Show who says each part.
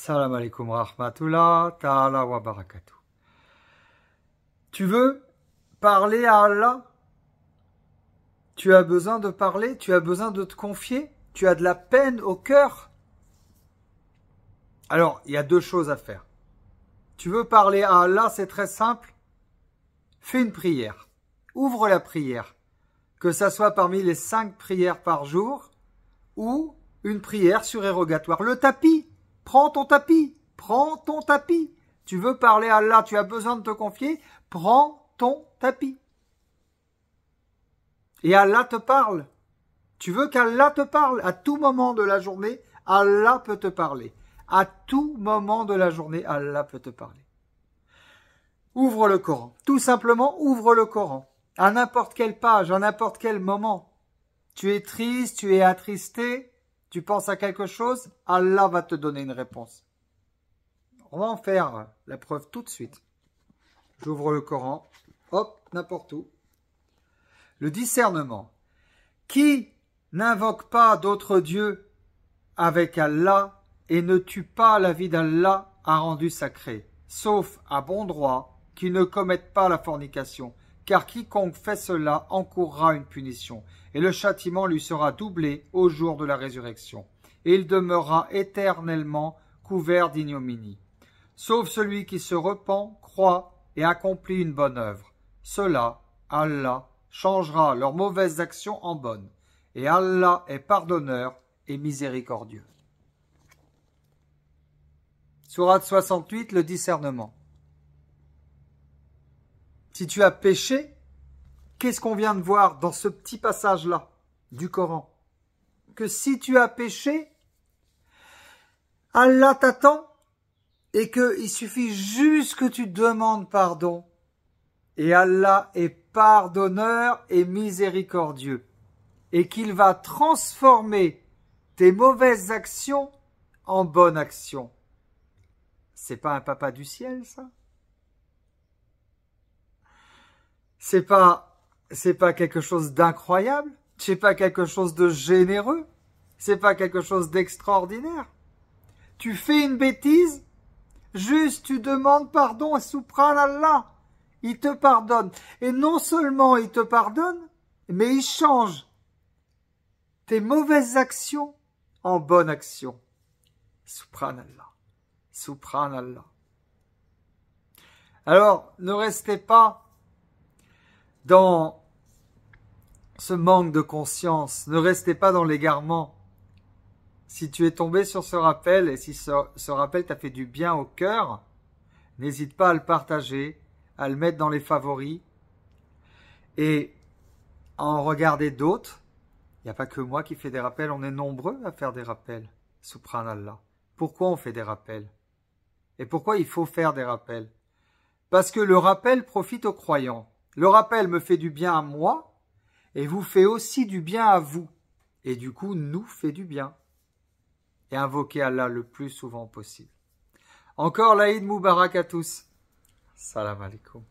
Speaker 1: Salam alaikum rahmatullah ta'ala wa barakatuh. Tu veux parler à Allah? Tu as besoin de parler? Tu as besoin de te confier? Tu as de la peine au cœur? Alors, il y a deux choses à faire. Tu veux parler à Allah, c'est très simple. Fais une prière. Ouvre la prière. Que ça soit parmi les 5 prières par jour ou une prière surérogatoire. Le tapis. Prends ton tapis. Prends ton tapis. Tu veux parler à Allah, tu as besoin de te confier. Prends ton tapis. Et Allah te parle. Tu veux qu'Allah te parle à tout moment de la journée, Allah peut te parler. À tout moment de la journée, Allah peut te parler. Ouvre le Coran. Tout simplement, ouvre le Coran. À n'importe quelle page, à n'importe quel moment. Tu es triste, tu es attristé, tu penses à quelque chose, Allah va te donner une réponse. On va en faire la preuve tout de suite. J'ouvre le Coran. Hop, n'importe où. Le discernement. Qui n'invoque pas d'autre Dieu avec Allah et ne tue pas la vie d'Allah a rendu sacré, sauf à bon droit, qui ne commettent pas la fornication, car quiconque fait cela encourra une punition, et le châtiment lui sera doublé au jour de la résurrection, et il demeurera éternellement couvert d'ignominie. Sauf celui qui se repent, croit et accomplit une bonne œuvre. Cela, Allah changera leurs mauvaises actions en bonnes, et Allah est pardonneur et miséricordieux. Sourate 68, le discernement. Si tu as péché, qu'est-ce qu'on vient de voir dans ce petit passage-là du Coran? Que si tu as péché, Allah t'attend et qu'il suffit juste que tu demandes pardon. Et Allah est pardonneur et miséricordieux. Et qu'il va transformer tes mauvaises actions en bonnes actions. C'est pas un papa du ciel, ça? C'est pas quelque chose d'incroyable? C'est pas quelque chose de généreux? C'est pas quelque chose d'extraordinaire? Tu fais une bêtise, juste tu demandes pardon à Subhanallah. Il te pardonne. Et non seulement il te pardonne, mais il change tes mauvaises actions en bonnes actions. Subhanallah. Subhanallah. Alors, ne restez pas dans ce manque de conscience, ne restez pas dans l'égarement. Si tu es tombé sur ce rappel et si ce rappel t'a fait du bien au cœur, n'hésite pas à le partager, à le mettre dans les favoris et à en regarder d'autres. Il n'y a pas que moi qui fais des rappels, on est nombreux à faire des rappels. Subhanallah. Pourquoi on fait des rappels? Et pourquoi il faut faire des rappels? Parce que le rappel profite aux croyants. Le rappel me fait du bien à moi et vous fait aussi du bien à vous. Et du coup, nous fait du bien. Et invoquez Allah le plus souvent possible. Encore l'Aïd Moubarak à tous. Salam alaikum.